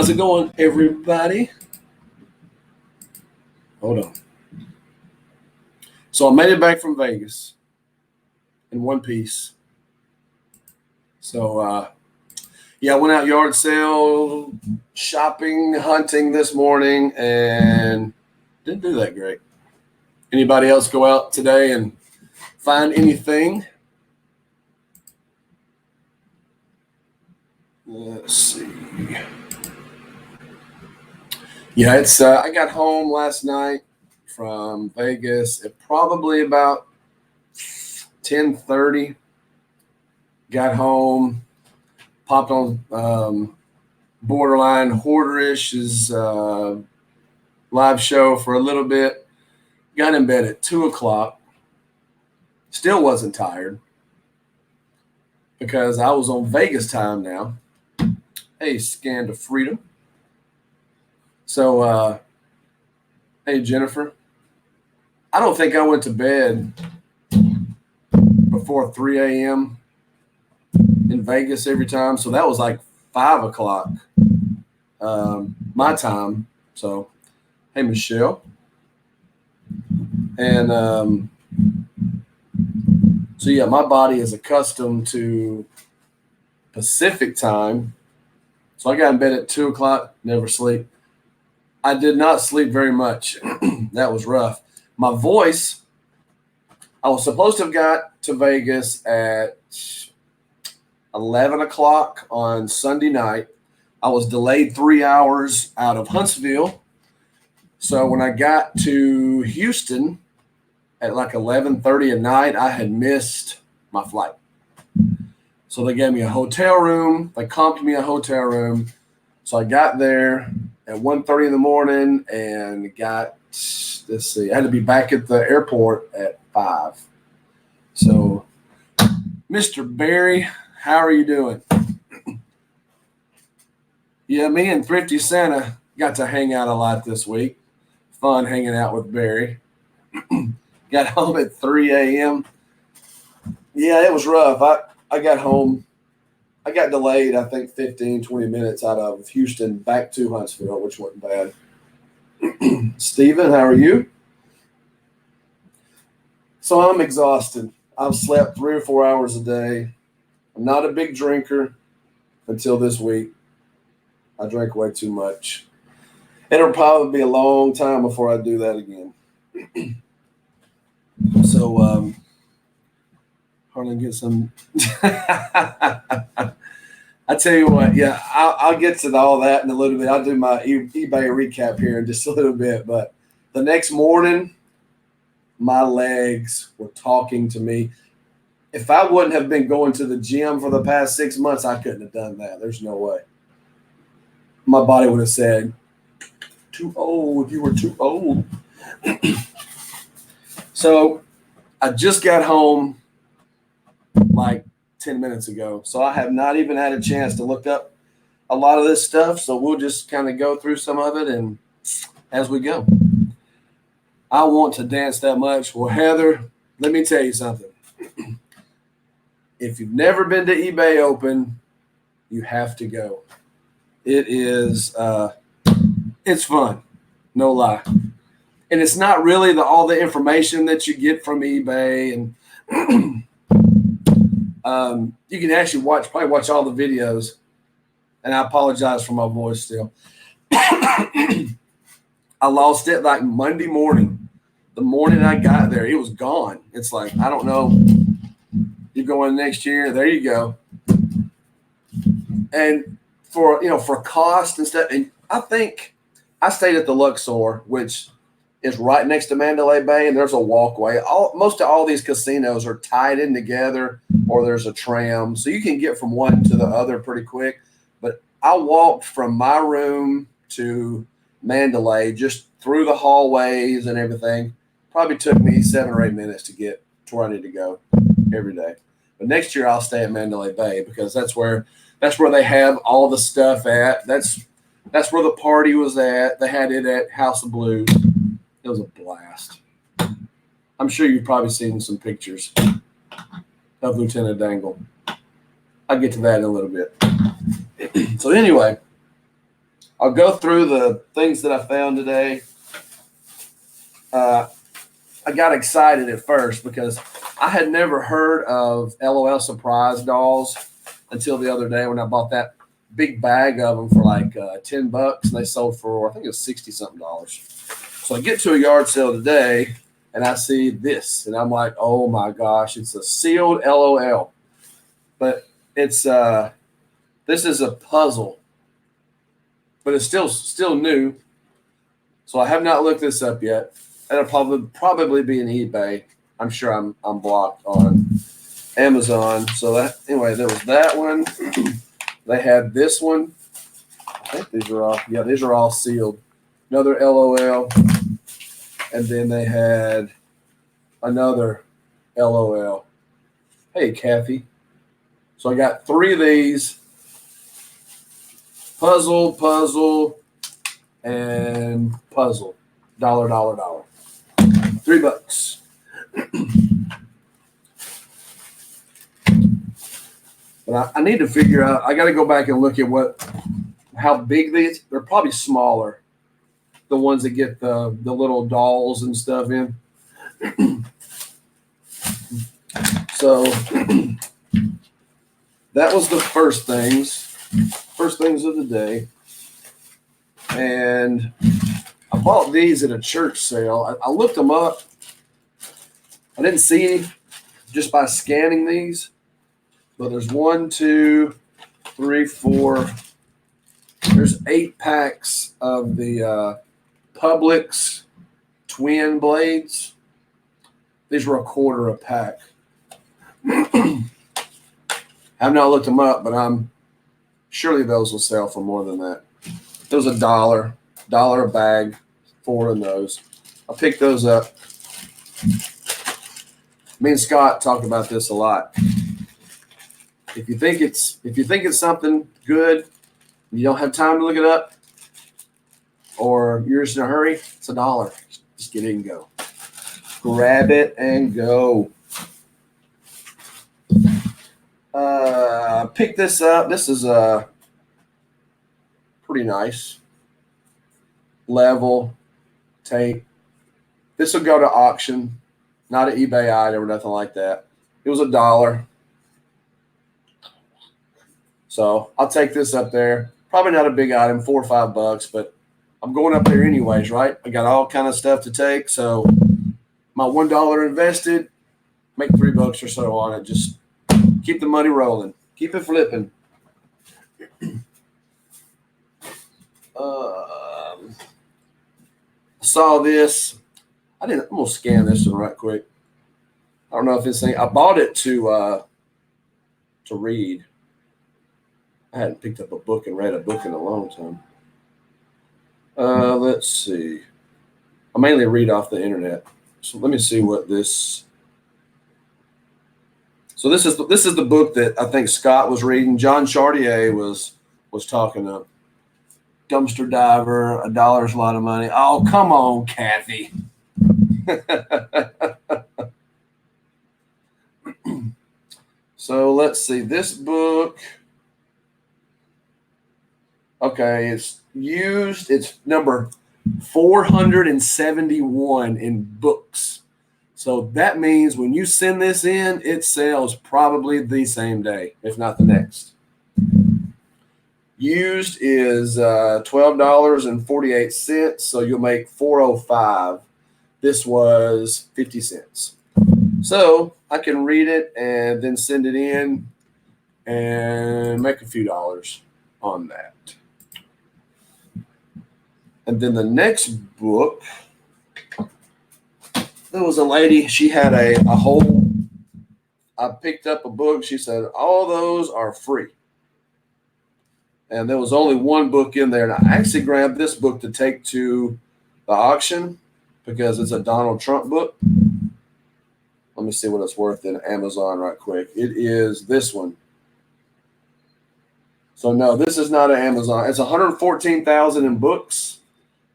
How's it going, everybody? Hold on. So I made it back from Vegas in one piece. So, yeah, I went out yard sale, shopping, hunting this morning, and didn't do that great. Anybody else go out today and find anything? Let's see. Yeah, it's. I got home last night from Vegas at probably about 10:30. Got home, popped on Borderline Hoarderish's live show for a little bit. Got in bed at 2 o'clock. Still wasn't tired because I was on Vegas time now. Hey, Scan to Freedom. So, hey, Jennifer. I don't think I went to bed before 3 a.m. in Vegas every time. So that was like 5 o'clock my time. So, hey, Michelle. And so, yeah, my body is accustomed to Pacific time. So I got in bed at 2 o'clock, never sleep. I did not sleep very much. That was rough. My voice, I was supposed to have got to Vegas at 11 o'clock on Sunday night. I was delayed 3 hours out of Huntsville. So when I got to Houston at like 11:30 at night, I had missed my flight. So they gave me a hotel room. They comped me a hotel room. So I got there at 1:30 in the morning and got, let's see, I had to be back at the airport at 5. So, Mr. Barry, how are you doing? Yeah, me and Thrifty Santa got to hang out a lot this week. Fun hanging out with Barry. Got home at 3 a.m. Yeah, it was rough. I got home. I got delayed, I think, 15, 20 minutes out of Houston back to Huntsville, which wasn't bad. Steven, how are you? So I'm exhausted. I've slept 3 or 4 hours a day. I'm not a big drinker until this week. I drank way too much. It'll probably be a long time before I do that again. So, hardly get some. I tell you what, yeah, I'll get to all that in a little bit. I'll do my eBay recap here in just a little bit. But the next morning, my legs were talking to me. If I wouldn't have been going to the gym for the past 6 months, I couldn't have done that. There's no way. My body would have said, too old. You were too old. So I just got home like 10 minutes ago. So I have not even had a chance to look up a lot of this stuff. So we'll just kind of go through some of it and as we go. I want to dance that much. Well, Heather, let me tell you something. If you've never been to eBay Open, you have to go. It is, it's fun, no lie. And it's not really all the information that you get from eBay. And you can actually probably watch all the videos. And I apologize for my voice still. I lost it like Monday morning. The morning I got there, it was gone. It's like, I don't know. You're going next year. There you go. And for cost and stuff, and I think I stayed at the Luxor, which is right next to Mandalay Bay, and there's a walkway. Most of all these casinos are tied in together, or there's a tram, so you can get from one to the other pretty quick. But I walked from my room to Mandalay, just through the hallways and everything. Probably took me 7 or 8 minutes to get to where I need to go every day. But next year I'll stay at Mandalay Bay because that's where they have all the stuff at. That's where the party was at. They had it at House of Blues. It was a blast. I'm sure you've probably seen some pictures of Lieutenant Dangle. I'll get to that in a little bit. So anyway, I'll go through the things that I found today. I got excited at first because I had never heard of LOL surprise dolls until the other day when I bought that big bag of them for like $10, and they sold for, I think it was 60 something dollars. So I get to a yard sale today and I see this, and I'm like, oh my gosh, it's a sealed LOL, but it's this is a puzzle, but it's still new. So I have not looked this up yet. It'll probably be an eBay. I'm sure I'm blocked on Amazon. So that anyway, there was that one. They had this one. I think these are all sealed. Another LOL, and then they had another LOL. Hey, Kathy. So I got 3 of these. Puzzle, and puzzle. $1. $3. But I need to figure out. I got to go back and look at how big these. They're probably smaller. The ones that get the little dolls and stuff in. So that was the first things of the day. And I bought these at a church sale. I looked them up. I didn't see any just by scanning these. But there's 1, 2, 3, 4. There's 8 packs of the Publix twin blades. These were $0.25 a pack. I've not looked them up, but surely those will sell for more than that. It was $1 a bag, 4 of those. I picked those up. Me and Scott talk about this a lot. If you think it's something good, you don't have time to look it up, or you're just in a hurry, it's $1. Just get it and go. Grab it and go. Pick this up. This is pretty nice. Level tape. This will go to auction, not an eBay item or nothing like that. It was $1. So I'll take this up there. Probably not a big item, $4 or $5, but I'm going up there anyways, right? I got all kind of stuff to take. So my $1 invested, make $3 or so on it. Just keep the money rolling. Keep it flipping. Saw this. I'm gonna scan this one right quick. I don't know if it's I bought it to read. I hadn't picked up a book and read a book in a long time. Let's see. I mainly read off the internet. So let me see what this. So this is the book that I think Scott was reading. John Chartier was talking of. Dumpster diver, $1 is a lot of money. Oh, come on, Kathy. So let's see. This book. Okay, it's used. It's number 471 in books. So that means when you send this in, it sells probably the same day, if not the next. Used is $12.48, so you'll make $4.05. This was 50 cents. So I can read it and then send it in and make a few dollars on that. And then the next book, there was a lady, she had a whole, I picked up a book. She said, all those are free. And there was only one book in there. And I actually grabbed this book to take to the auction because it's a Donald Trump book. Let me see what it's worth in Amazon right quick. It is this one. So no, this is not an Amazon. It's $114,000 in books,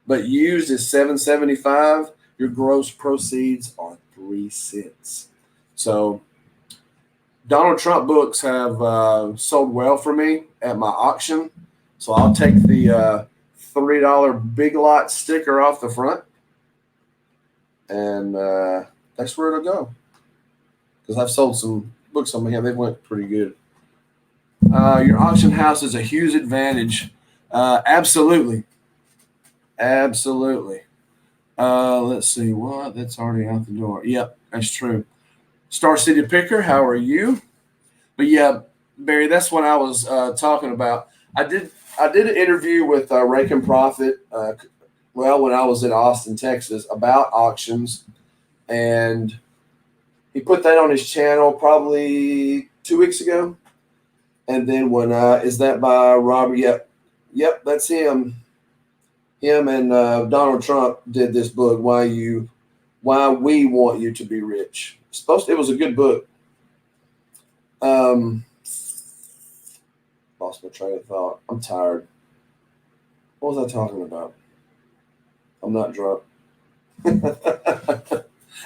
but used is $775. Your gross proceeds are 3 cents. So Donald Trump books have sold well for me at my auction. So I'll take the $3 Big Lot sticker off the front. And that's where it'll go. Because I've sold some books on here. They went pretty good. Your auction house is a huge advantage. Absolutely. Absolutely. Let's see. What? That's already out the door. Yep, that's true. Star City Picker, how are you? But yeah, Barry, that's what I was talking about. I did an interview with Rake and Profit, when I was in Austin, Texas, about auctions, and he put that on his channel probably 2 weeks ago. And then when is that by Robert? Yep, that's him. Him and Donald Trump did this book, Why We Want You to Be Rich. It was a good book. Lost my train of thought. I'm tired. What was I talking about? I'm not drunk.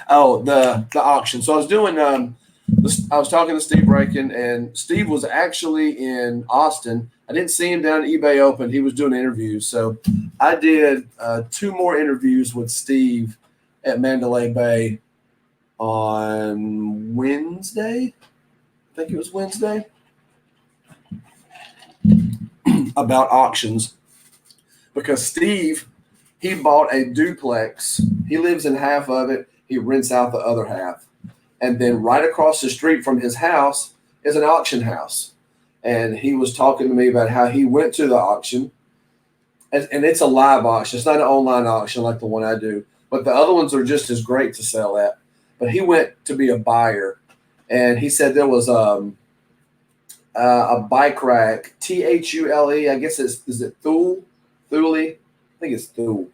Oh, the auction. So I was doing. I was talking to Steve Rankin, and Steve was actually in Austin. I didn't see him down at eBay Open. He was doing interviews. So I did 2 more interviews with Steve at Mandalay Bay on Wednesday. I think it was Wednesday. About auctions. Because Steve, he bought a duplex. He lives in half of it. He rents out the other half. And then right across the street from his house is an auction house. And he was talking to me about how he went to the auction. And it's a live auction. It's not an online auction like the one I do. But the other ones are just as great to sell at. But he went to be a buyer. And he said there was a bike rack, Thule. I guess is it Thule? Thule? I think it's Thule.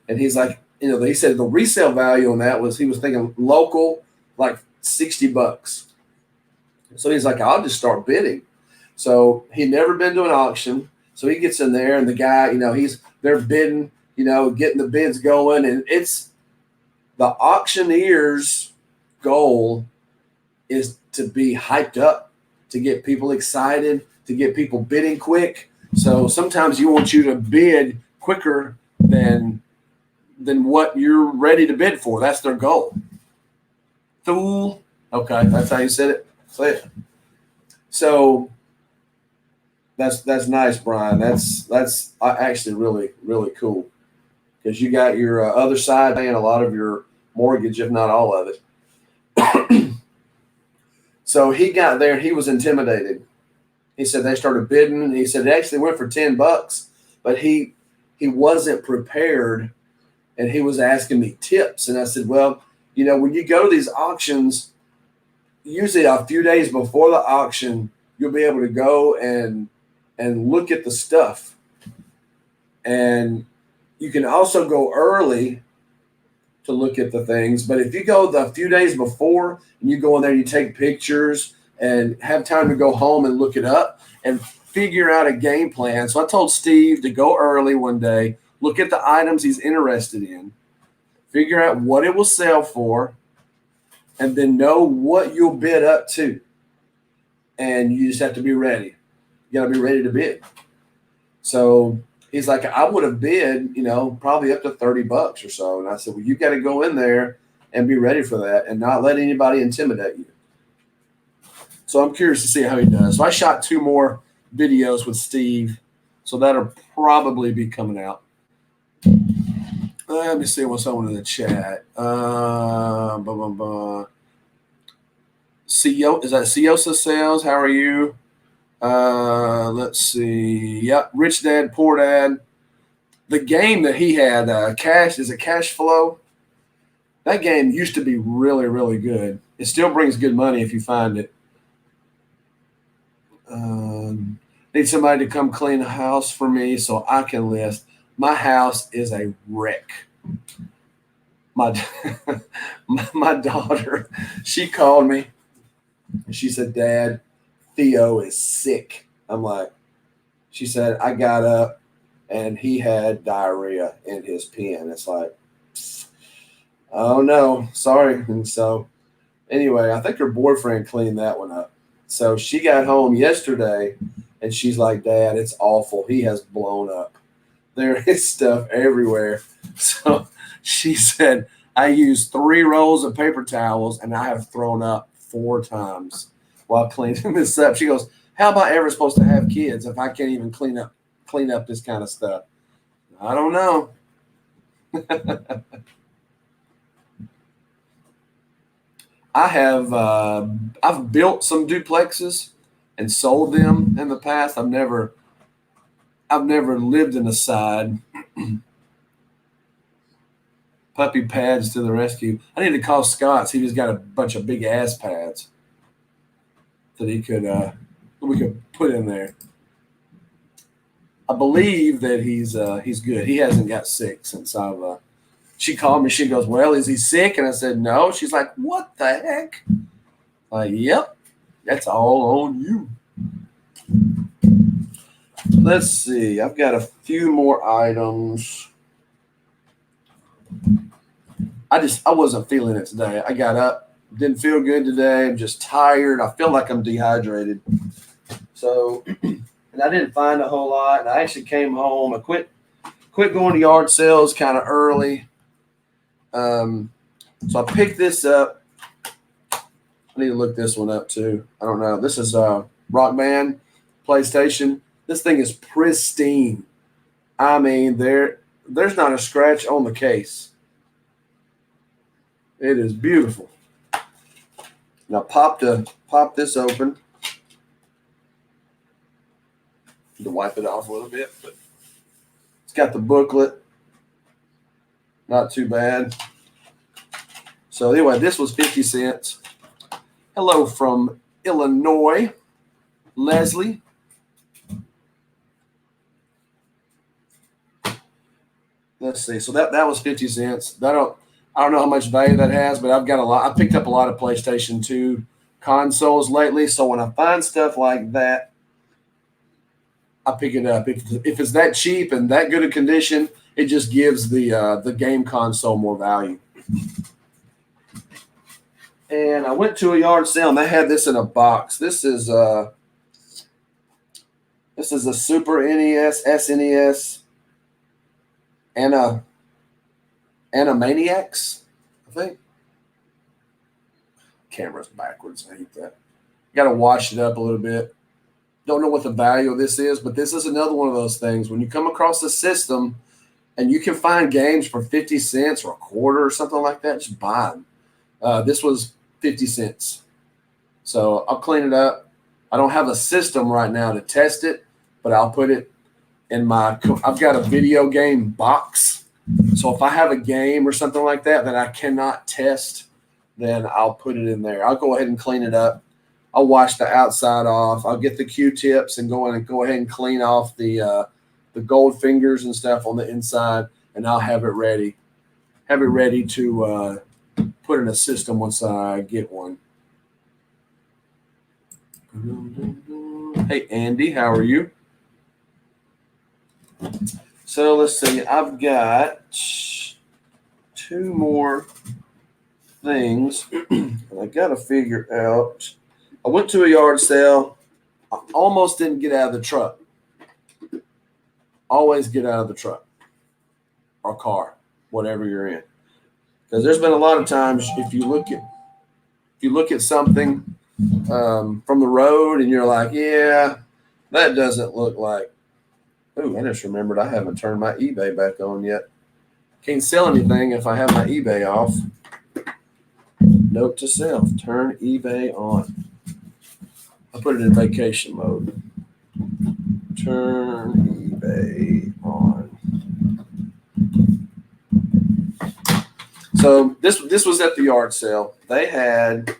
And he's like, he said the resale value on that was, he was thinking local, like $60. So he's like, I'll just start bidding. So he'd never been to an auction. So he gets in there, and the guy, they're bidding, getting the bids going. And it's the auctioneer's goal is to be hyped up, to get people excited, to get people bidding quick. So sometimes you want you to bid quicker than what you're ready to bid for. That's their goal. Fool. Okay, that's how you said it. Say it. So that's nice, Brian. That's actually really, really cool, because you got your other side paying a lot of your mortgage, if not all of it. So he got there and he was intimidated. He said they started bidding, and he said it actually went for $10, but he wasn't prepared, and he was asking me tips. And I said, well, when you go to these auctions, usually a few days before the auction, you'll be able to go and look at the stuff. And you can also go early to look at the things. But if you go the few days before and you go in there and you take pictures and have time to go home and look it up and figure out a game plan. So I told Steve to go early one day, look at the items he's interested in, figure out what it will sell for, and then know what you'll bid up to. And you just have to be ready. You got to be ready to bid. So he's like, I would have bid, probably up to $30 or so. And I said, well, you got to go in there and be ready for that and not let anybody intimidate you. So I'm curious to see how he does. So I shot 2 more videos with Steve. So that'll probably be coming out. Let me see what's on in the chat. CEO, is that Ciosa Sales? How are you? Let's see. Yep, Rich Dad, Poor Dad. The game that he had, Cash Flow? That game used to be really, really good. It still brings good money if you find it. Need somebody to come clean the house for me so I can list. My house is a wreck. My daughter, she called me and she said, Dad, Theo is sick. I'm like, she said, I got up and he had diarrhea in his pen. It's like, oh no, sorry. And so anyway, I think her boyfriend cleaned that one up. So she got home yesterday and she's like, Dad, it's awful. He has blown up. There is stuff everywhere. So she said, I used 3 rolls of paper towels and I have thrown up 4 times while cleaning this up. She goes, how am I ever supposed to have kids if I can't even clean up this kind of stuff? I don't know. I've built some duplexes and sold them in the past. I've never lived in a side. Puppy pads to the rescue. I need to call Scott. See if he's got a bunch of big ass pads that we could put in there. I believe that he's good. He hasn't got sick since I've. She called me. She goes, "Well, is he sick?" And I said, "No." She's like, "What the heck?" Like, "Yep, that's all on you." Let's see. I've got a few more items. I wasn't feeling it today. I got up, didn't feel good today. I'm just tired. I feel like I'm dehydrated. So, and I didn't find a whole lot. And I actually came home. I quit going to yard sales kind of early. So I picked this up. I need to look this one up too. I don't know. This is Rock Band PlayStation. This thing is pristine. I mean, there's not a scratch on the case. It is beautiful. Now pop this open. To wipe it off a little bit, but it's got the booklet. Not too bad. So anyway, this was 50 cents. Hello from Illinois, Leslie. Let's see. So that was 50 cents. I don't know how much value that has, but I've got a lot. I picked up a lot of PlayStation 2 consoles lately. So when I find stuff like that, I pick it up. If it's that cheap and that good a condition, it just gives the game console more value. And I went to a yard sale and they had this in a box. This is a Super NES, SNES, and a Animaniacs, I think. Camera's backwards. I hate that. Got to wash it up a little bit. Don't know what the value of this is, but this is another one of those things. When you come across a system and you can find games for 50 cents or a quarter or something like that, just buy them. This was 50 cents. So I'll clean it up. I don't have a system right now to test it, but I'll put it in I've got a video game box. So if I have a game or something like that I cannot test, then I'll put it in there. I'll go ahead and clean it up. I'll wash the outside off. I'll get the Q-tips and go ahead and clean off the gold fingers and stuff on the inside, and I'll have it ready. Have it ready to put in a system once I get one. Hey, Andy, how are you? So let's see. I've got 2 more things I got to figure out. I went to a yard sale. I almost didn't get out of the truck. Always get out of the truck or car, whatever you're in, because there's been a lot of times if you look at something from the road and you're like, yeah, that doesn't look like. Ooh, I just remembered I haven't turned my eBay back on yet. Can't sell anything if I have my eBay off. Note to self: turn eBay on. I put it in vacation mode. Turn eBay on. So this was at the yard sale. They had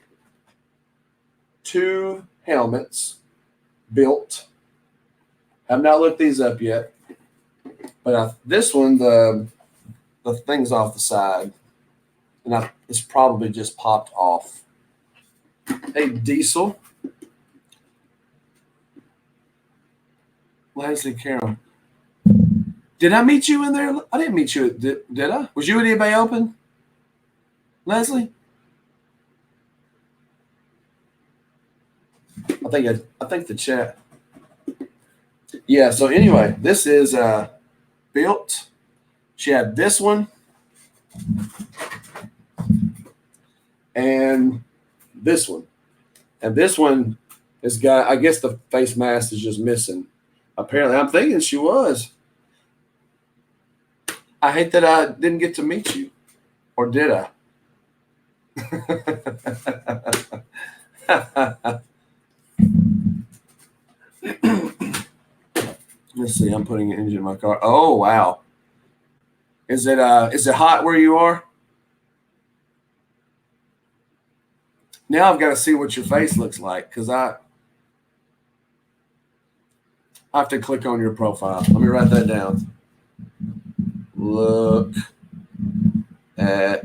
2 helmets built. I've not looked these up yet, but this one the thing's off the side, and it's probably just popped off. Hey, Diesel. Leslie Carroll. Did I meet you in there? I didn't meet you. Did I? Was you at eBay Open? Leslie? I think the chat. Yeah, so anyway, this is built. She had this one and this one. And this one has got, I guess the face mask is just missing. Apparently, I'm thinking she was. I hate that I didn't get to meet you. Or did I? Let's see. I'm putting an engine in my car. Oh wow! Is it hot where you are? Now I've got to see what your face looks like because I have to click on your profile. Let me write that down. Look at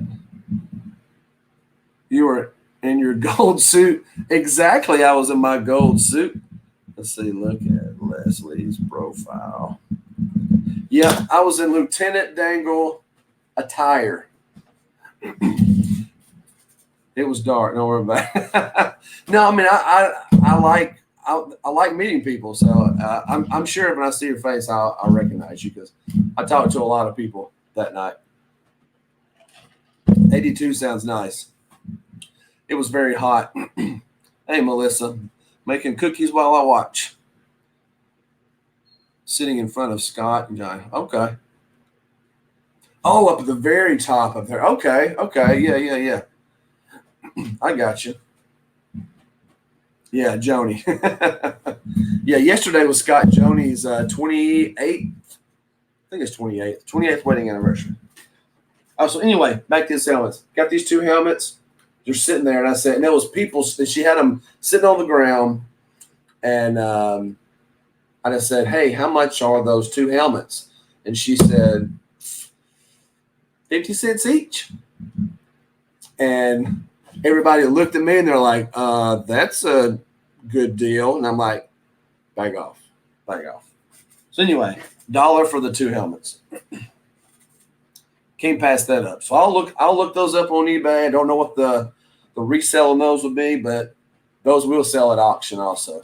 you were in your gold suit. Exactly, I was in my gold suit. Let's see. Look at Leslie's profile. Yeah, I was in Lieutenant Dangle attire. It was dark. Don't worry about it. No, I mean I like meeting people, so I'm sure when I see your face, I'll recognize you because I talked to a lot of people that night. 82 sounds nice. It was very hot. Hey, Melissa, making cookies while I watch. Sitting in front of Scott and John. Okay. Oh, up at the very top of there. Okay. Yeah. I got you. Yeah, Joni. Yeah, yesterday was Scott Joni's 28th. I think it's 28th wedding anniversary. Oh, so anyway, back to his helmets. Got these two helmets. They're sitting there, and I said, and there was people. She had them sitting on the ground, and I just said, "Hey, how much are those two helmets?" And she said, 50 cents each. And everybody looked at me, and they're like, "That's a good deal." And I'm like, "Bag off." So anyway, $1 for the two helmets. Can't pass that up. So I'll look those up on eBay. I don't know what the resale on those would be, but those will sell at auction also.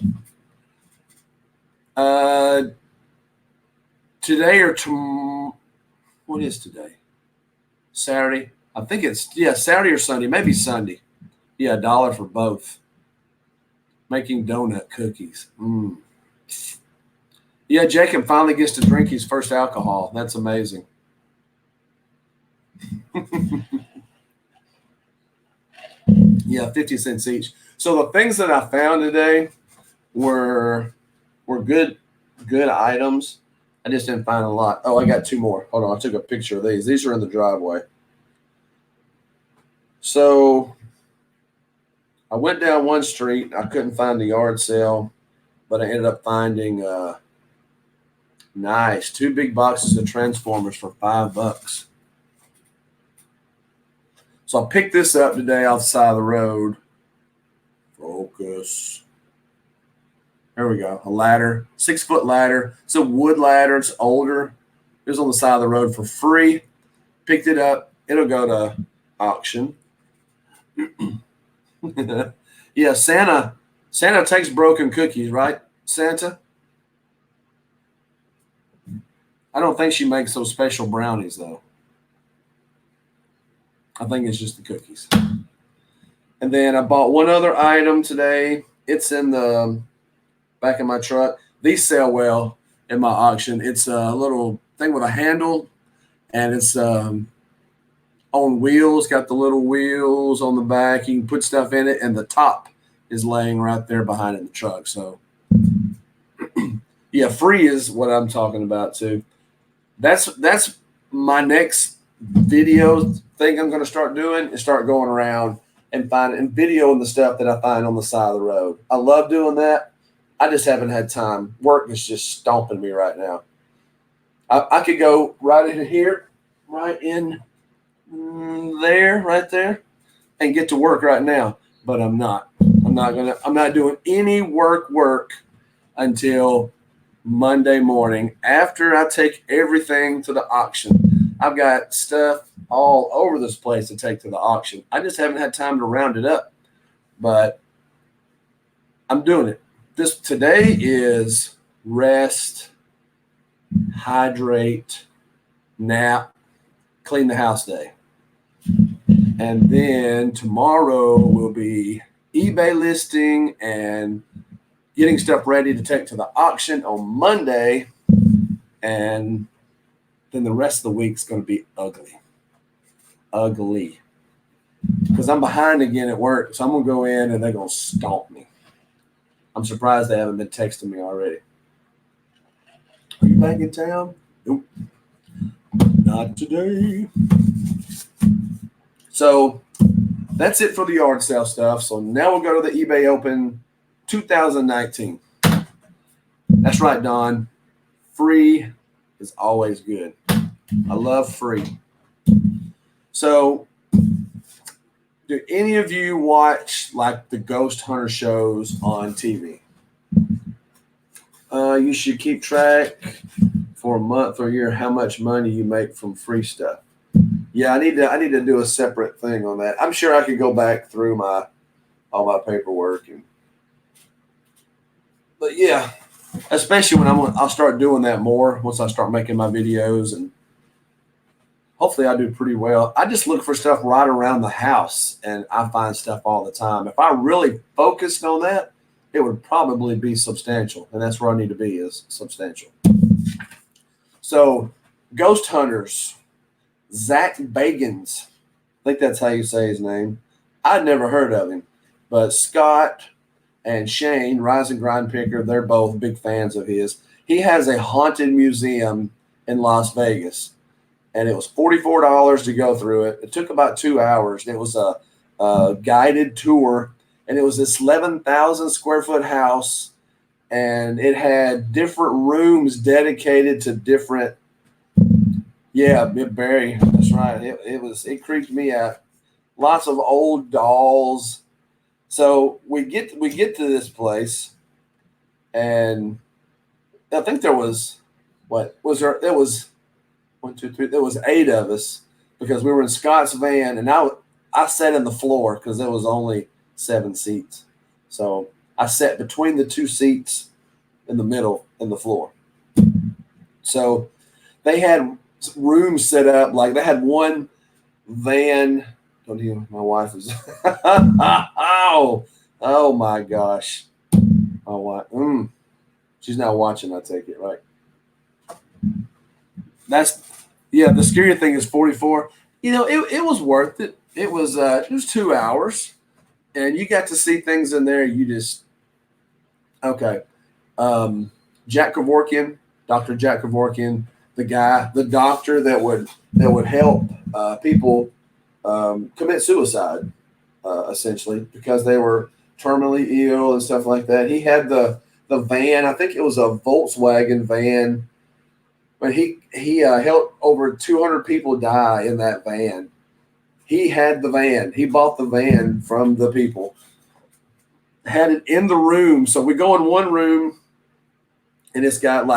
Today or tomorrow, what is today? Saturday. I think it's Saturday or Sunday, maybe Sunday. Yeah, $1 for both. Making donut cookies. Yeah, Jacob finally gets to drink his first alcohol. That's amazing. Yeah, 50 cents each. So the things that I found today were good items. I just didn't find a lot. Oh, I got two more. Hold on, I took a picture of these. These are in the driveway. So I went down one street. I couldn't find the yard sale, but I ended up finding nice 2 big boxes of Transformers for $5. So I picked this up today off the side of the road. Focus. There we go. A ladder, 6-foot ladder. It's a wood ladder. It's older. It was on the side of the road for free. Picked it up. It'll go to auction. Yeah, Santa takes broken cookies, right? Santa? I don't think she makes those special brownies, though. I think it's just the cookies. And then I bought one other item today. It's in the back of my truck. These sell well in my auction. It's a little thing with a handle, and it's on wheels. Got the little wheels on the back. You can put stuff in it, and the top is laying right there behind in the truck. So, yeah, free is what I'm talking about too. That's my next video thing I'm going to start doing is start going around and videoing the stuff that I find on the side of the road. I love doing that. I just haven't had time. Work is just stomping me right now. I could go right in here, right in there, right there, and get to work right now. But I'm not. I'm not doing any work until Monday morning after I take everything to the auction. I've got stuff all over this place to take to the auction. I just haven't had time to round it up, but I'm doing it. Today is rest, hydrate, nap, clean the house day. And then tomorrow will be eBay listing and getting stuff ready to take to the auction on Monday. And then the rest of the week's going to be ugly. Ugly. Because I'm behind again at work. So I'm going to go in and they're going to stomp me. I'm surprised they haven't been texting me already. Are you back in town? Nope. Not today. So that's it for the yard sale stuff. So now we'll go to the eBay Open 2019. That's right, Don. Free is always good. I love free. So do any of you watch like the ghost hunter shows on TV? You should keep track for a month or a year how much money you make from free stuff. Yeah, I need to do a separate thing on that. I'm sure I could go back through all my paperwork but yeah, especially when I'll start doing that more once I start making my videos, and hopefully I do pretty well. I just look for stuff right around the house and I find stuff all the time. If I really focused on that, it would probably be substantial, and that's where I need to be, is substantial. So ghost hunters, Zach Bagans, I think that's how you say his name. I'd never heard of him, but Scott and Shane, Rise and Grind Picker, they're both big fans of his. He has a haunted museum in Las Vegas, and it was $44 to go through it. It took about 2 hours. It was a guided tour, and it was this 11,000 square foot house, and it had different rooms dedicated to different. Yeah, Barry, that's right. It creeped me out. Lots of old dolls. So we get to this place, and I think there was there was 1, 2, 3. There was 8 of us because we were in Scott's van, and I sat in the floor because there was only 7 seats. So I sat between the 2 seats in the middle in the floor. So they had rooms set up, like they had one van. Don't even, my wife is oh my gosh. She's not watching, I take it, right? The scary thing is 44. It was worth it. It was 2 hours, and you got to see things in there you just okay. Jack Kevorkian, Dr. Jack Kevorkian, the doctor that would help people commit suicide, essentially, because they were terminally ill and stuff like that. He had the van. I think it was a Volkswagen van, but he helped over 200 people die in that van. He had the van. He bought the van from the people, had it in the room. So we go in one room, and it's got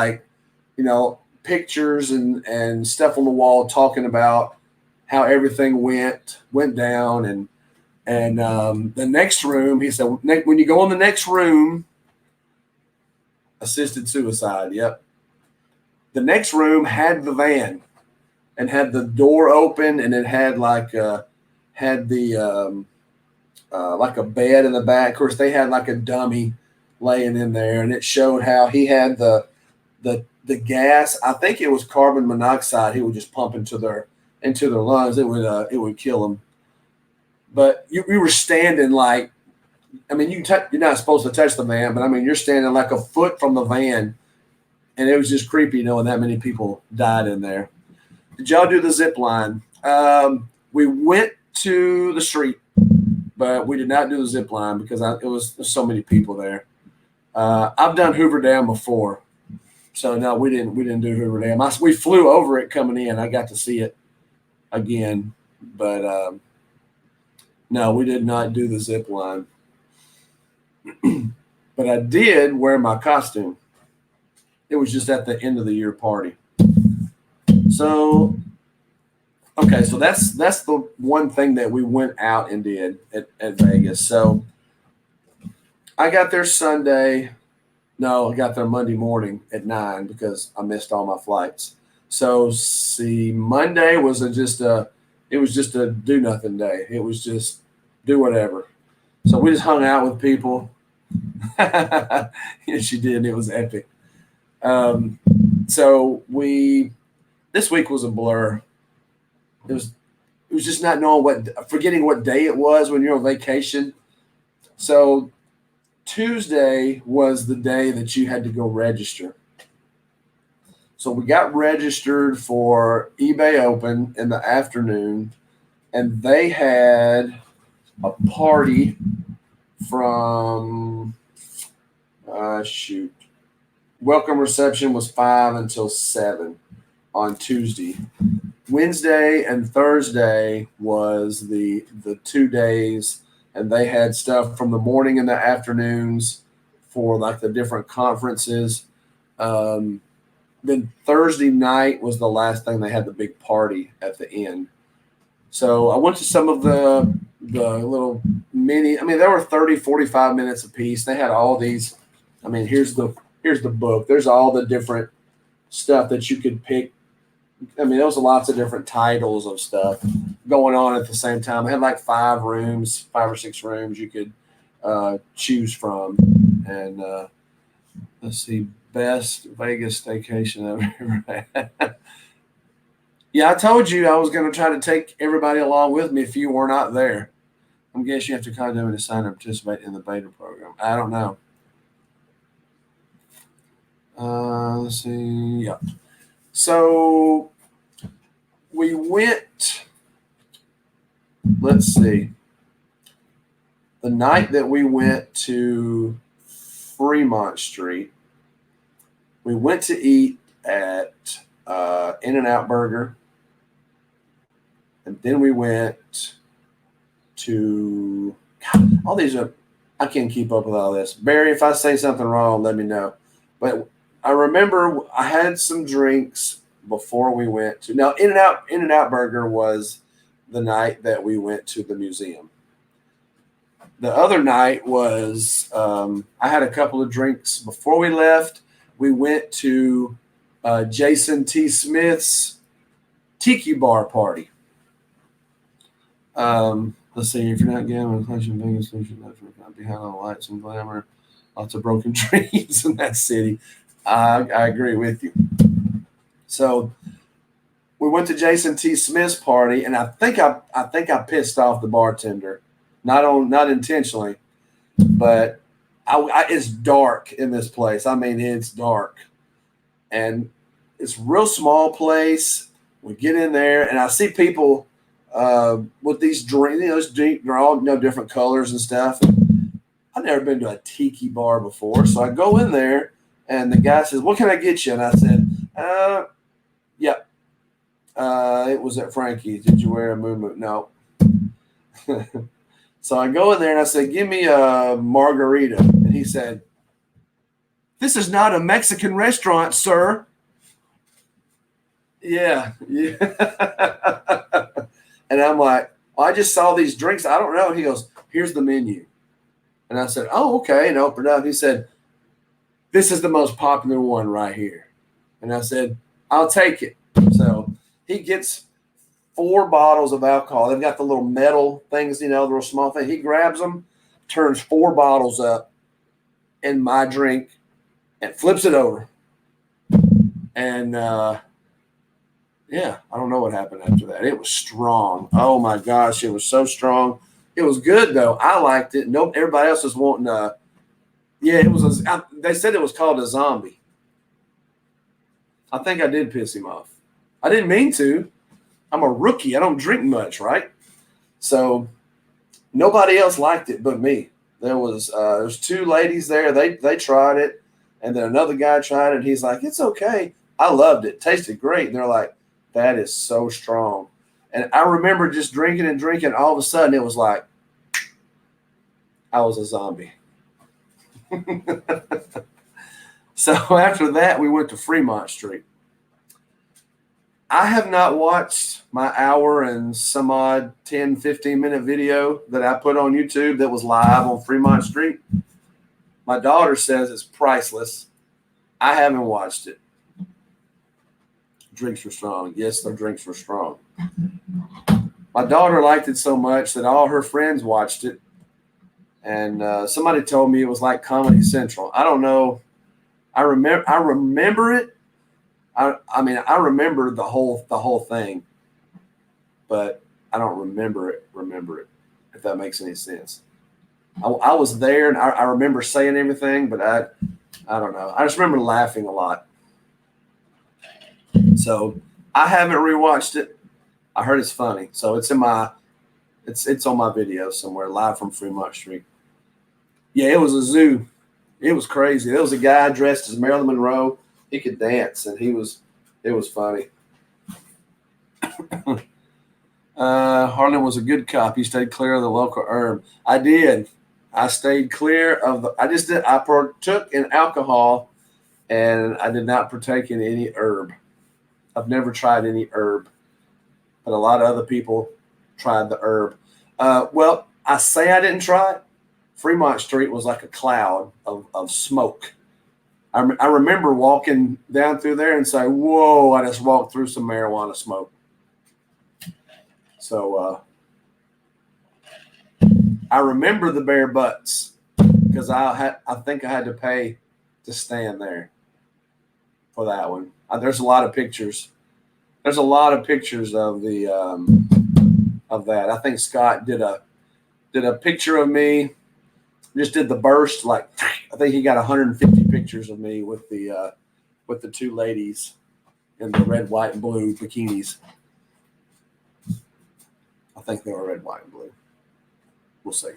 pictures and stuff on the wall talking about how everything went down, and the next room, he said, when you go in the next room, assisted suicide. Yep. The next room had the van and had the door open, and it had like a bed in the back. Of course, they had like a dummy laying in there, and it showed how he had the gas. I think it was carbon monoxide. He would just pump into their lungs. It would kill them. But we were standing you're not supposed to touch the van, but you're standing like a foot from the van, and it was just creepy knowing that many people died in there. Did y'all do the zip line? We went to the street, but we did not do the zip line because there's so many people there. I've done Hoover Dam before, so no, we didn't do Hoover Dam. We flew over it coming in. I got to see it again, but no, we did not do the zip line. But I did wear my costume. It was just at the end of the year party. So, okay, so that's the one thing that we went out and did at Vegas. So I got there Sunday. No, I got there Monday morning at 9 because I missed all my flights. So see, Monday was just a do nothing day. It was just do whatever. So we just hung out with people. Yes, she did. It was epic. Um, so this week was a blur. It was just not knowing forgetting what day it was when you're on vacation. So Tuesday was the day that you had to go register. So we got registered for eBay Open in the afternoon, and they had a party from shoot. Welcome reception was 5 until 7 on Tuesday. Wednesday and Thursday was the 2 days, and they had stuff from the morning and the afternoons for like the different conferences. Then Thursday night was the last thing they had the big party at the end. So I went to some of the little mini. I mean, there were 30, 45 minutes apiece. They had all these. I mean, here's the book. There's all the different stuff that you could pick. I mean, there was lots of different titles of stuff going on at the same time. It had like 5 or 6 rooms you could choose from. And let's see, best Vegas staycation I've ever had. Yeah, I told you I was going to try to take everybody along with me if you were not there. I'm guessing you have to contact me to sign up to participate in the beta program. I don't know. Let's see. Yeah. So we went, let's see. The night that we went to Fremont Street, we went to eat at In-N-Out Burger. And then we went to all these I can't keep up with all this. Barry, if I say something wrong, let me know. But I remember I had some drinks before we went to now In-N-Out Burger was the night that we went to the museum. The other night was I had a couple of drinks before we left. We went to Jason T. Smith's Tiki Bar party. Let's see, if you're not gambling, clutching Vegas, not behind all the lights and glamour, lots of broken dreams in that city. I agree with you. So we went to Jason T. Smith's party, and I think I pissed off the bartender, not intentionally, but it's dark in this place. I mean, it's dark, and it's a real small place. We get in there, and I see people with these drinks. They're all different colors and stuff. I've never been to a tiki bar before, so I go in there, and the guy says, "What can I get you?" And I said, "Yeah, it was at Frankie's. Did you wear a moo-moo?" No. So I go in there and I said, "Give me a margarita," and he said, "This is not a Mexican restaurant, sir." Yeah. And I'm like, I just saw these drinks. I don't know. And he goes, "Here's the menu." And I said, "Oh, okay." And opened up. He said, "This is the most popular one right here." And I said, "I'll take it." So he gets 4 bottles of alcohol. They've got the little metal things, the little small thing. He grabs them, turns 4 bottles up in my drink, and flips it over. And yeah, I don't know what happened after that. It was strong. Oh my gosh, it was so strong. It was good though. I liked it. No, everybody else was wanting yeah, it was. They said it was called a zombie. I think I did piss him off. I didn't mean to. I'm a rookie. I don't drink much, right? So nobody else liked it but me. There's 2 ladies there. They tried it, and then another guy tried it. He's like, "It's okay." I loved it. Tasted great. And they're like, "That is so strong." And I remember just drinking and drinking. All of a sudden, it was like I was a zombie. So after that, we went to Fremont Street. I have not watched my hour and some odd 10, 15-minute video that I put on YouTube that was live on Fremont Street. My daughter says it's priceless. I haven't watched it. drinks were strong. Yes, their drinks were strong. My daughter liked it so much that all her friends watched it. And somebody told me it was like Comedy Central. I don't know. I remember it. I mean, I remember the whole thing, but I don't remember it, if that makes any sense. I was there and I remember saying everything, but I don't know. I just remember laughing a lot. So I haven't rewatched it. I heard it's funny. So it's it's on my video somewhere, live from Fremont Street. Yeah, it was a zoo. It was crazy. There was a guy dressed as Marilyn Monroe. He could dance, and it was funny. Harlan was a good cop. He stayed clear of the local herb. I did. I stayed clear of I partook in alcohol, and I did not partake in any herb. I've never tried any herb, but a lot of other people tried the herb. Well, I say I didn't try it. Fremont Street was like a cloud of smoke. I remember walking down through there and say, whoa, I just walked through some marijuana smoke. So I remember the bare butts because I think I had to pay to stand there for that one. There's a lot of pictures. There's a lot of pictures of the of that. I think Scott did a picture of me. Just did the burst. Like I think he got 150 pictures of me with the two ladies in the red, white, and blue bikinis. I think they were red, white, and blue. We'll see.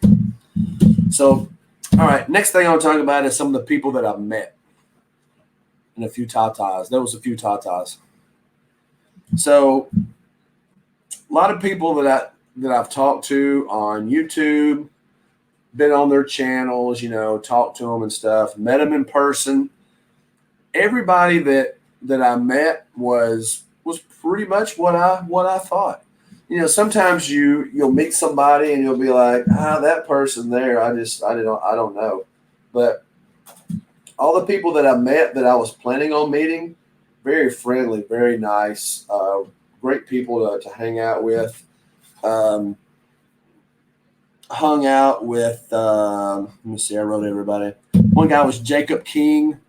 So, all right. Next thing I want to talk about is some of the people that I've met and a few tatas. There was a few tatas. So, a lot of people that I've talked to on YouTube, been on their channels, talked to them and stuff, met them in person. Everybody that I met was pretty much what I thought. Sometimes you'll meet somebody and you'll be like, that person there, I don't know. But all the people that I met that I was planning on meeting, very friendly, very nice, great people to hang out with. Hung out with, let me see, I wrote everybody. One guy was Jacob King.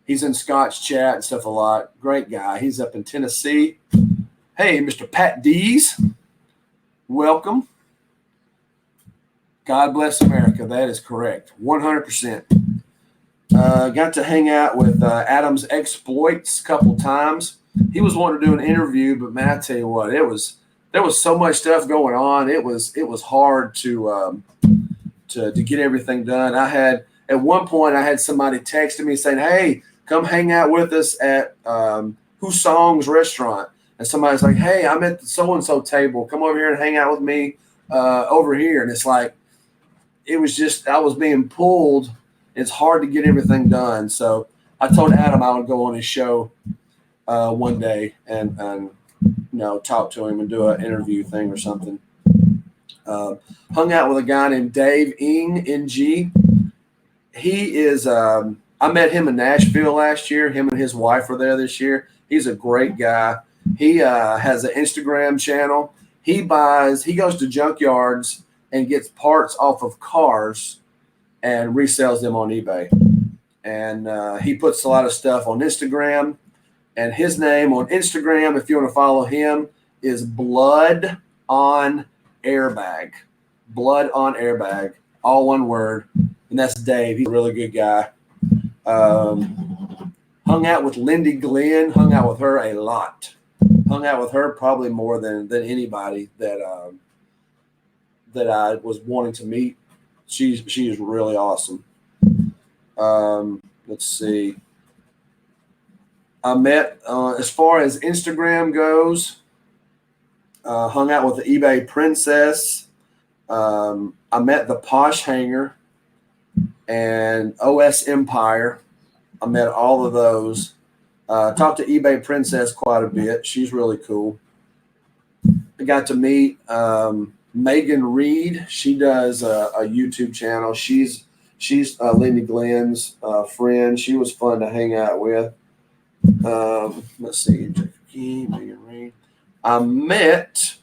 He's in Scott's chat and stuff a lot. Great guy. He's up in Tennessee. Hey, Mr. Pat Dees. Welcome. God bless America. That is correct. 100%. Got to hang out with Adam's Exploits a couple times. He was wanting to do an interview, but man, I tell you what, there was so much stuff going on. It was hard to get everything done. At one point I had somebody texting me saying, "Hey, come hang out with us at Who Songs Restaurant." And somebody's like, "Hey, I'm at the so-and-so table. Come over here and hang out with me over here." And it's like, it was just, I was being pulled. It's hard to get everything done. So I told Adam I would go on his show one day and talk to him and do an interview thing or something. Hung out with a guy named Dave Ng. He is, I met him in Nashville last year. Him and his wife were there this year. He's a great guy. He has an Instagram channel. He goes to junkyards and gets parts off of cars and resells them on eBay. And he puts a lot of stuff on Instagram. And his name on Instagram, if you want to follow him, is Blood on Airbag. Blood on Airbag. All one word. And that's Dave. He's a really good guy. Hung out with Lindy Glenn. Hung out with her a lot. Hung out with her probably more than anybody that I was wanting to meet. She is really awesome. Let's see. I met, as far as Instagram goes, hung out with the eBay Princess. I met the Posh Hanger and OS Empire. I met all of those. Talked to eBay Princess quite a bit. She's really cool. I got to meet Megan Reed. She does a YouTube channel. She's Lindy Glenn's friend. She was fun to hang out with. Let's see. Nikki, Megan Reed. I met.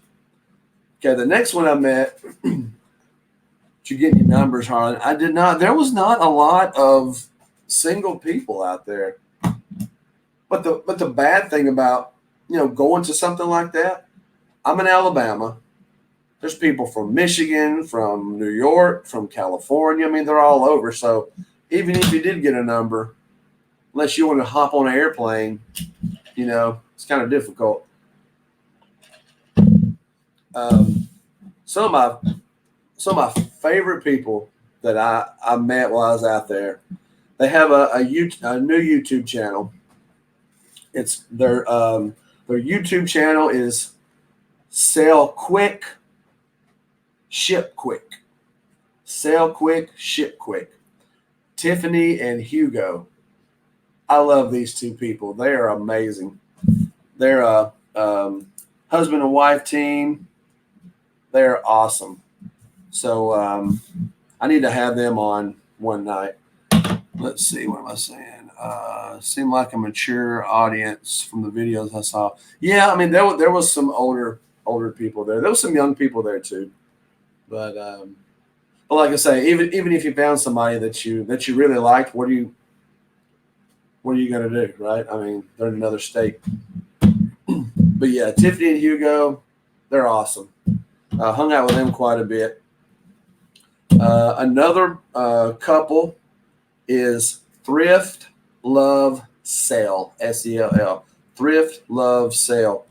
Okay, the next one I met. Did you get any numbers, Harlan? I did not. There was not a lot of single people out there. But the bad thing about going to something like that, I'm in Alabama. There's people from Michigan, from New York, from California. I mean, they're all over. So even if you did get a number, unless you want to hop on an airplane, it's kind of difficult. Some of my favorite people that I met while I was out there, they have a new YouTube channel. It's their YouTube channel is Sell Quick, Ship Quick. Sell Quick, Ship Quick. Tiffany and Hugo. I love these two people. They are amazing. They're a husband and wife team. They're awesome. So I need to have them on one night. Let's see. What am I saying? Seemed like a mature audience from the videos I saw. Yeah, I mean there was some older people there. There was some young people there too. But like I say, even if you found somebody that you really liked, what are you gonna do, right? I mean, they're in another state. But yeah, Tiffany and Hugo, they're awesome. Hung out with them quite a bit. Another couple is Thrift Love Sale, SELL. Thrift Love Sale.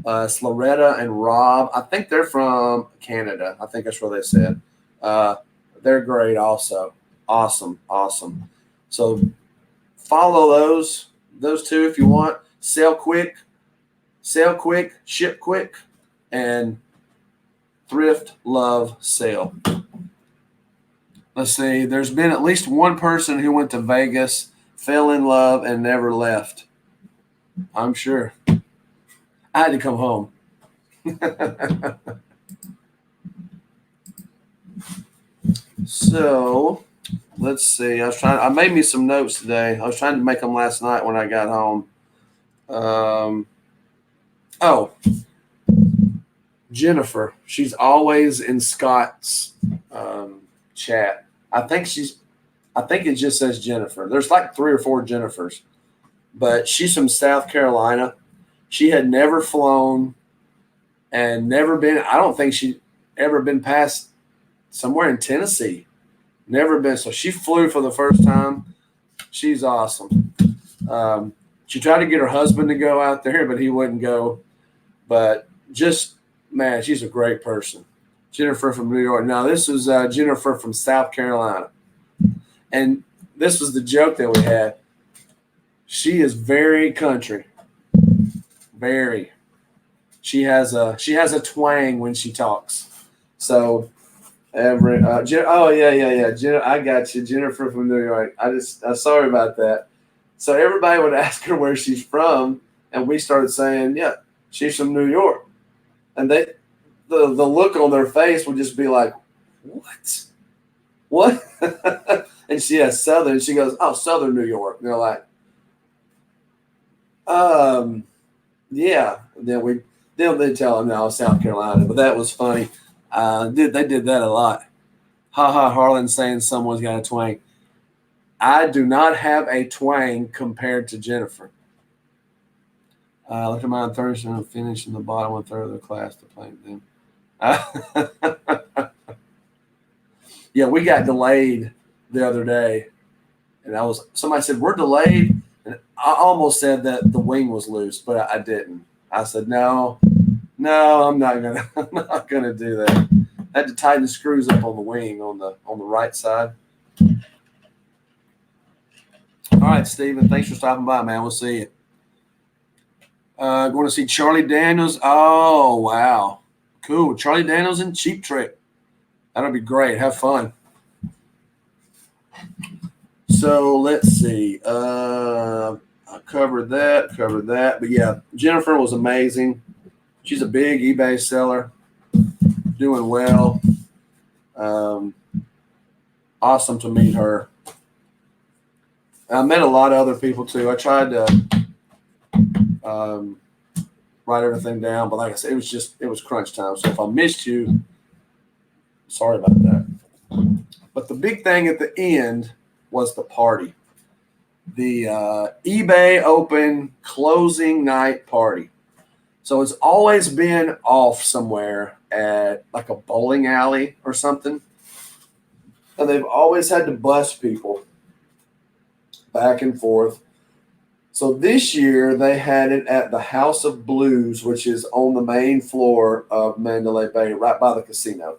It's Loretta and Rob. I think they're from Canada. I think that's what they said. They're great also. Awesome. So follow those two if you want. Sell quick, ship quick, and Thrift Love Sale. Let's see. There's been at least one person who went to Vegas, fell in love, and never left. I'm sure. I had to come home. So let's see. I made me some notes today. I was trying to make them last night when I got home. Jennifer. She's always in Scott's chat. I think it just says Jennifer. There's like 3 or 4 Jennifers, but she's from South Carolina. She had never flown and never been. I don't think she'd ever been past somewhere in Tennessee. Never been. So she flew for the first time. She's awesome. She tried to get her husband to go out there, but he wouldn't go. But just, man, she's a great person. Jennifer from New York. Now, this is Jennifer from South Carolina. And this was the joke that we had. She is very country. Very. She has a twang when she talks. So I got you, Jennifer from New York. I'm sorry about that. So everybody would ask her where she's from, and we started saying, yeah, she's from New York. And the look on their face would just be like, what? And she has Southern. She goes, oh, Southern New York. And they're like, yeah. And then they tell them no, South Carolina. But that was funny. They did that a lot. Harlan saying someone's got a twang. I do not have a twang compared to Jennifer. Look at mine Thursday and finish in the bottom 1/3 of the class to play them. Yeah, we got delayed the other day, and somebody said we're delayed, and I almost said that the wing was loose, but I didn't. I said no, I'm not gonna do that. I had to tighten the screws up on the wing on the right side. All right, Stephen, thanks for stopping by, man. We'll see you. Going to see Charlie Daniels. Oh, wow. Cool. Charlie Daniels and Cheap Trick. That'll be great. Have fun. So let's see. I covered that. But yeah, Jennifer was amazing. She's a big eBay seller. Doing well. Awesome to meet her. I met a lot of other people too. I tried to write everything down. But like I said, it was crunch time. So if I missed you, sorry about that. But the big thing at the end was the party, the eBay Open closing night party. So it's always been off somewhere at like a bowling alley or something. And they've always had to bus people back and forth. So this year they had it at the House of Blues, which is on the main floor of Mandalay Bay, right by the casino.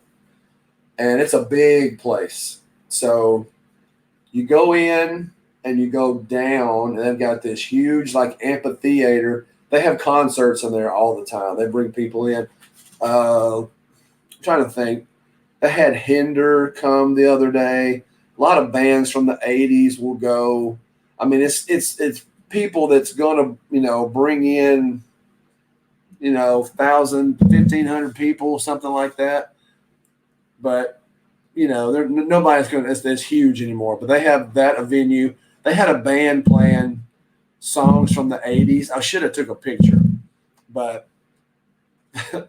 And it's a big place. So you go in and you go down, and they've got this huge like amphitheater. They have concerts in there all the time. They bring people in. I'm trying to think. They had Hinder come the other day. A lot of bands from the '80s will go. I mean, it's people that's going to bring in 1,000, 1,500 people, something like that. But nobody's going to. It's huge anymore. But they have that a venue. They had a band playing songs from the '80s. I should have took a picture, but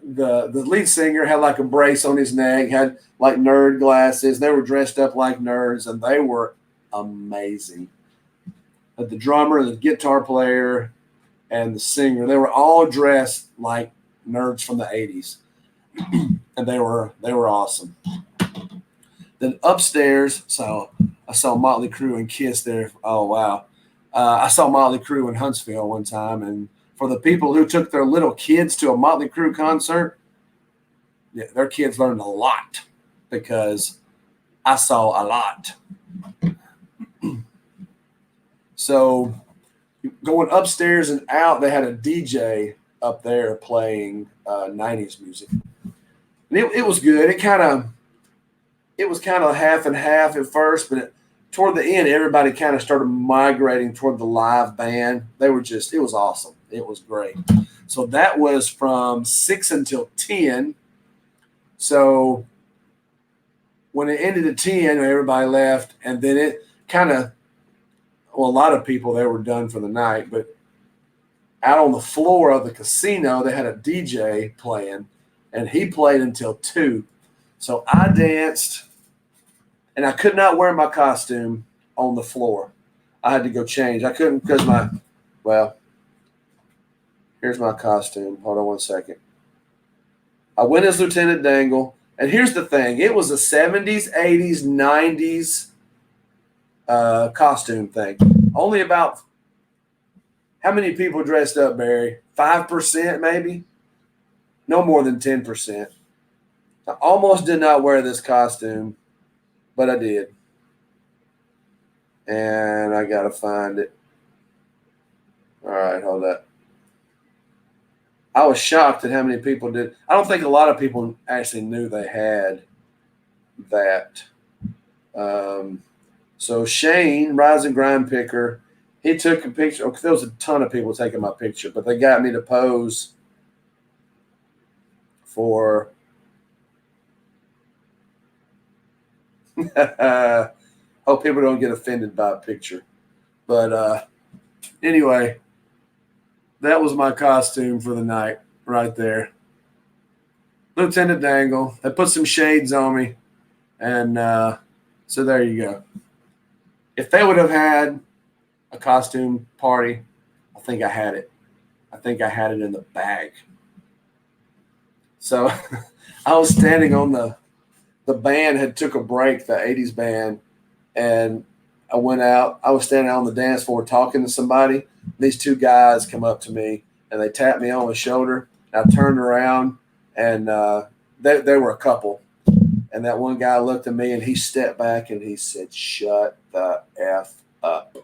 the lead singer had like a brace on his neck, had like nerd glasses. They were dressed up like nerds, and they were amazing. But the drummer, the guitar player, and the singer, they were all dressed like nerds from the '80s, and they were awesome. Then upstairs, so I saw Motley Crue and Kiss there. Oh wow! I saw Motley Crue in Huntsville one time, and for the people who took their little kids to a Motley Crue concert, yeah, their kids learned a lot because I saw a lot. So going upstairs and out, they had a DJ up there playing 90s music. And it was good. It was kind of half and half at first, but toward the end, everybody kind of started migrating toward the live band. It was awesome. It was great. So that was from 6 until 10. So when it ended at 10, everybody left. And then it kind of, a lot of people, they were done for the night. But out on the floor of the casino, they had a DJ playing, and he played until 2. So I danced, and I could not wear my costume on the floor. I had to go change. I couldn't because here's my costume. Hold on one second. I went as Lieutenant Dangle. And here's the thing. It was a 70s, 80s, 90s costume thing. Only about how many people dressed up, Barry? 5% maybe? No more than 10%. I almost did not wear this costume, but I did. And I got to find it. All right, hold up. I was shocked at how many people did. I don't think a lot of people actually knew they had that. So Shane, Rise and Grind Picker, he took a picture. Okay, there was a ton of people taking my picture, but they got me to pose for hope people don't get offended by a picture. But anyway, that was my costume for the night right there. Lieutenant Dangle. They put some shades on me. And so there you go. If they would have had a costume party, I think I had it. I think I had it in the bag. So I was standing on the band had took a break, the 80s band, and I went out. I was standing on the dance floor talking to somebody. These two guys come up to me, and they tapped me on the shoulder. I turned around, and they were a couple. And that one guy looked at me, and he stepped back, and he said, "Shut the F up."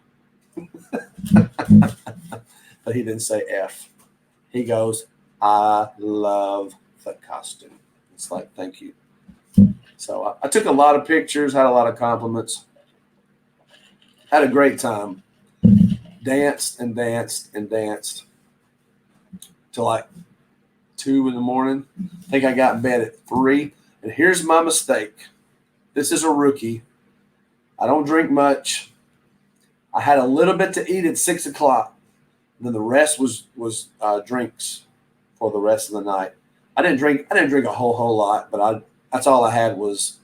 But he didn't say F. He goes, "I love the costume." It's like, thank you. So I took a lot of pictures, had a lot of compliments, had a great time. Danced and danced and danced till like 2 in the morning. I think I got in bed at 3. And here's my mistake. This is a rookie. I don't drink much. I had a little bit to eat at 6 o'clock. And then the rest was drinks. for the rest of the night. I didn't drink a whole lot, but that's all I had was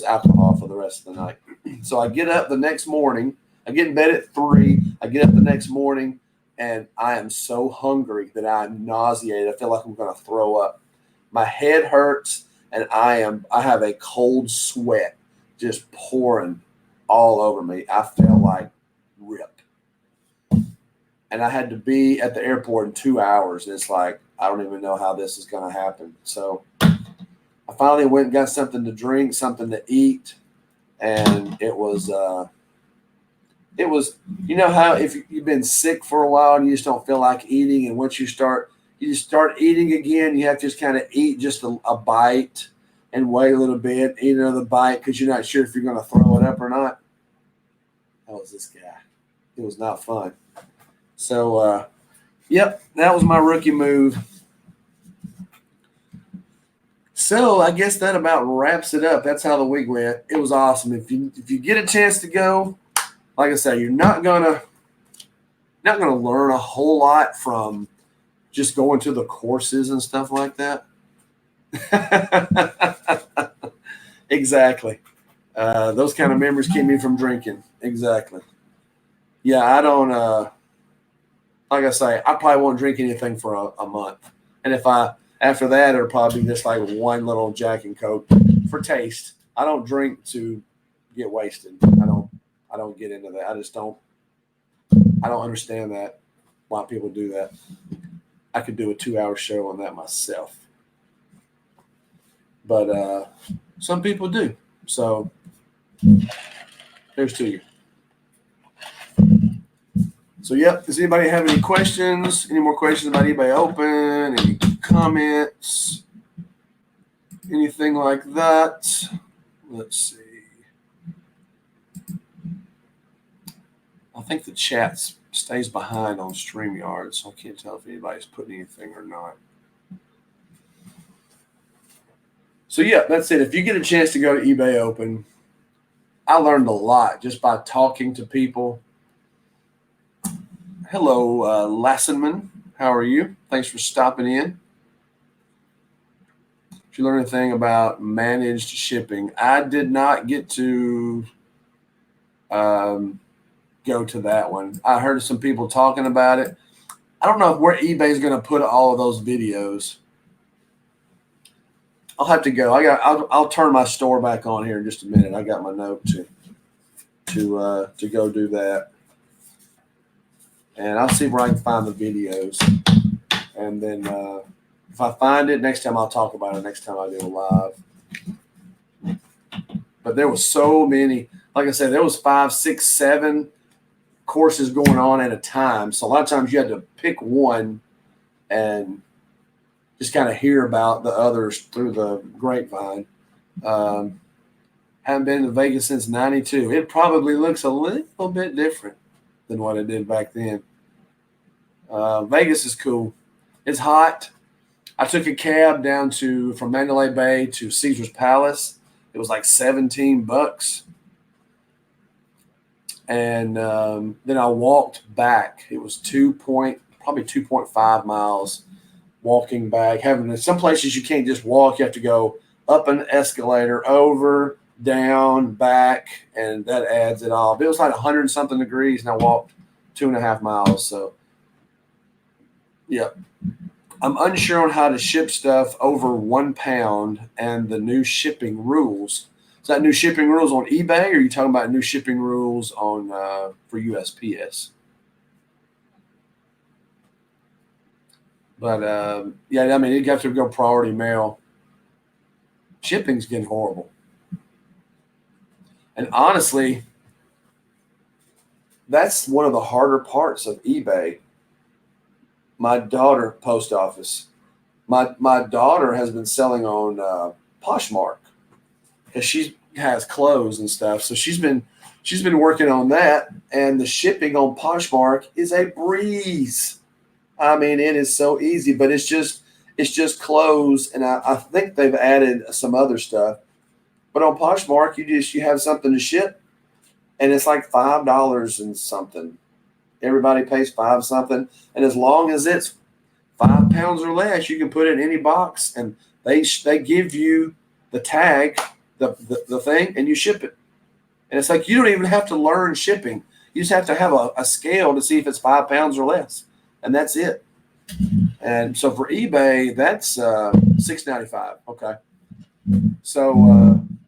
alcohol for the rest of the night. So I get up the next morning. I get in bed at 3. I get up the next morning, and I am so hungry that I'm nauseated. I feel like I'm going to throw up. My head hurts, and I have a cold sweat just pouring all over me. I felt like ripped. And I had to be at the airport in 2 hours. And it's like, I don't even know how this is going to happen. So I finally went and got something to drink, something to eat. And it was, you know how if you've been sick for a while and you just don't feel like eating. And once you start eating again, you have to just kind of eat just a bite and wait a little bit, eat another bite because you're not sure if you're going to throw it up or not. That was this guy. It was not fun. So, yep, that was my rookie move. So I guess that about wraps it up. That's how the week went. It was awesome. If you get a chance to go, like I said, you're not gonna learn a whole lot from just going to the courses and stuff like that. Exactly. Those kind of memories keep me from drinking. Exactly. Yeah, I don't. Like I say, I probably won't drink anything for a month. And after that, it'll probably be just like one little Jack and Coke for taste. I don't drink to get wasted. I don't get into that. I don't understand that, why people do that. I could do a 2-hour show on that myself. But some people do. So there's to you. So, yep. Does anybody have any questions? Any more questions about eBay Open? Any comments? Anything like that? Let's see. I think the chat stays behind on StreamYard, so I can't tell if anybody's putting anything or not. So, yeah, that's it. If you get a chance to go to eBay Open, I learned a lot just by talking to people. Hello, Lassenman. How are you? Thanks for stopping in. Did you learn anything about managed shipping? I did not get to go to that one. I heard some people talking about it. I don't know where eBay is going to put all of those videos. I'll have to go. I'll turn my store back on here in just a minute. I got my note to go do that. And I'll see where I can find the videos. And then if I find it, next time I'll talk about it, next time I do a live. But there was so many. Like I said, there was 5, 6, 7 courses going on at a time. So a lot of times you had to pick one and just kind of hear about the others through the grapevine. Haven't been to Vegas since 92. It probably looks a little bit different than what it did back then. Vegas is cool. It's hot. I took a cab down from Mandalay Bay to Caesar's Palace. It was like $17. And then I walked back. It was probably 2.5 miles walking back. Some places you can't just walk. You have to go up an escalator, over, down, back, and that adds it all. But it was like 100-something degrees, and I walked 2.5 miles. So, yeah. I'm unsure on how to ship stuff over 1 pound and the new shipping rules. Is that new shipping rules on eBay, or are you talking about new shipping rules on for USPS? But, yeah, I mean, you have to go priority mail. Shipping's getting horrible. And honestly, that's one of the harder parts of eBay. My daughter, post office. My daughter has been selling on Poshmark because she has clothes and stuff. So she's been working on that, and the shipping on Poshmark is a breeze. I mean, it is so easy, but it's just clothes, and I think they've added some other stuff. But on Poshmark, you have something to ship, and it's like $5 and something. Everybody pays $5 something, and as long as it's 5 pounds or less, you can put it in any box, and they give you the tag, the thing, and you ship it. And it's like you don't even have to learn shipping. You just have to have a scale to see if it's 5 pounds or less, and that's it. And so for eBay, that's $6.95. Okay. So man,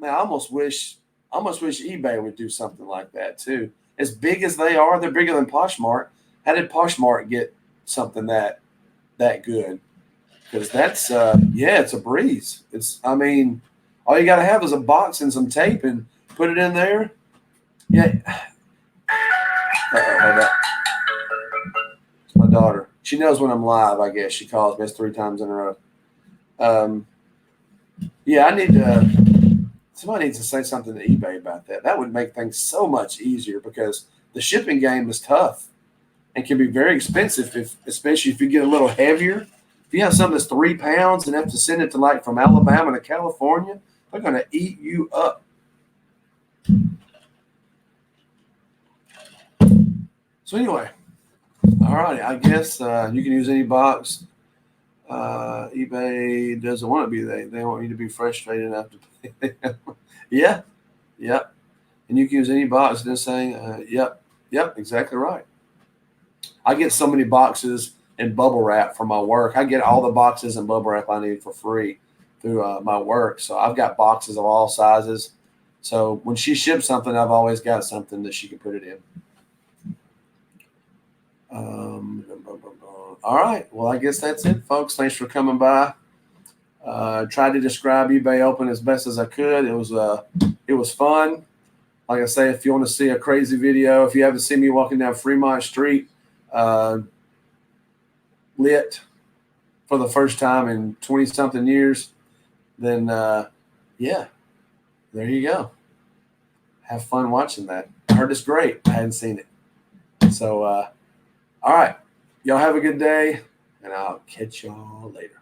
I almost wish eBay would do something like that too. As big as they are, they're bigger than Poshmark. How did Poshmark get something that good? Because that's it's a breeze. I mean, all you got to have is a box and some tape and put it in there. Yeah. It's my daughter. She knows when I'm live. I guess she calls me 3 times in a row. Yeah, I need to. Somebody needs to say something to eBay about that. That would make things so much easier because the shipping game is tough and can be very expensive, especially if you get a little heavier. If you have something that's 3 pounds and have to send it to like from Alabama to California, they're going to eat you up. So anyway, all right, I guess you can use any box. eBay doesn't want to be they want you to be frustrated enough to pay them. Yep. And you can use any box. They're saying, yep, exactly right. I get so many boxes and bubble wrap for my work. I get all the boxes and bubble wrap I need for free through my work. So I've got boxes of all sizes. So when she ships something, I've always got something that she can put it in. All right. Well, I guess that's it, folks. Thanks for coming by. Tried to describe eBay Open as best as I could. It was fun. Like I say, if you want to see a crazy video, if you haven't seen me walking down Fremont Street, lit for the first time in 20-something years, then there you go. Have fun watching that. I heard it's great. I hadn't seen it. So, all right. Y'all have a good day, and I'll catch y'all later.